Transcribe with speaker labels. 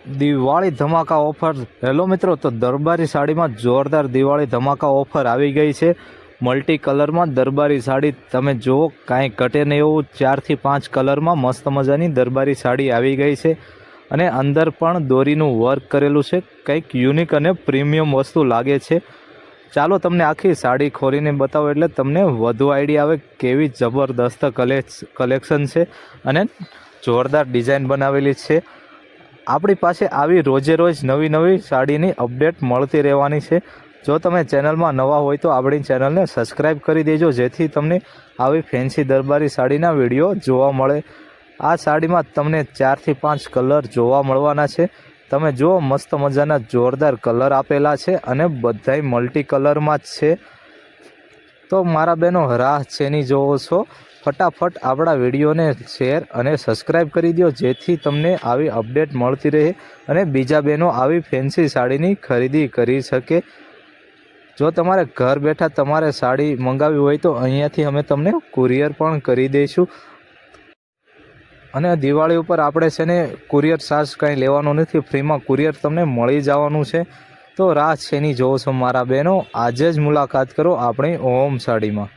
Speaker 1: Diwali ધમાકા offer. Hello મિત્રો, તો દરબારી સાડીમાં જોરદાર દિવાળી ધમાકા ઓફર આવી ગઈ છે। મલ્ટી કલરમાં દરબારી સાડી તમે જુઓ, કાંઈ ઘટે નહીં એવું 4 થી 5 કલરમાં મસ્ત મજાની દરબારી સાડી આવી ગઈ છે। અને અંદર પણ દોરીનું વર્ક કરેલું છે, કંઈક યુનિક અને પ્રીમિયમ વસ્તુ લાગે છે। ચાલો તમને આખી સાડી ખોલીને બતાવો એટલે તમને વધુ આઈડિયા આવે કેવી જબરદસ્ત કલેક્શન છે અને જોરદાર ડિઝાઇન બનાવેલી છે। આપણી પાસે આવી રોજે રોજ નવી સાડીની અપડેટ મળતી રહેવાની છે। જો તમે ચેનલમાં નવા હોય તો આપણી ચેનલને સબસ્ક્રાઈબ કરી દેજો, જેથી તમને આવી ફેન્સી દરબારી સાડીના વિડીયો જોવા મળે। આ સાડીમાં તમને 4 થી 5 કલર જોવા મળવાના છે। તમે જુઓ, મસ્ત મજાના જોરદાર કલર આપેલા છે અને બધાય મલ્ટી કલરમાં જ છે। તો મારા બહેનો, રાહ શેની જોવો છો? ફટાફટ આપણા વિડીયોને શેર અને સબસ્ક્રાઈબ કરી દો, જેથી તમને આવી અપડેટ મળતી રહે અને બીજા બહેનો આવી ફેન્સી સાડીની ખરીદી કરી શકે। જો તમારે ઘર બેઠા તમારે સાડી મંગાવી હોય તો અહીંયાથી અમે તમને કુરિયર પણ કરી દઈશું। અને દિવાળી ઉપર આપણે છે ને કુરિયર ચાર્જ કાંઈ લેવાનો નથી, ફ્રીમાં કુરિયર તમને મળી જવાનું છે। તો રાહ શેની જોવો છો મારા બહેનો? આજે જ મુલાકાત કરો આપણી ઓમ સાડીમાં।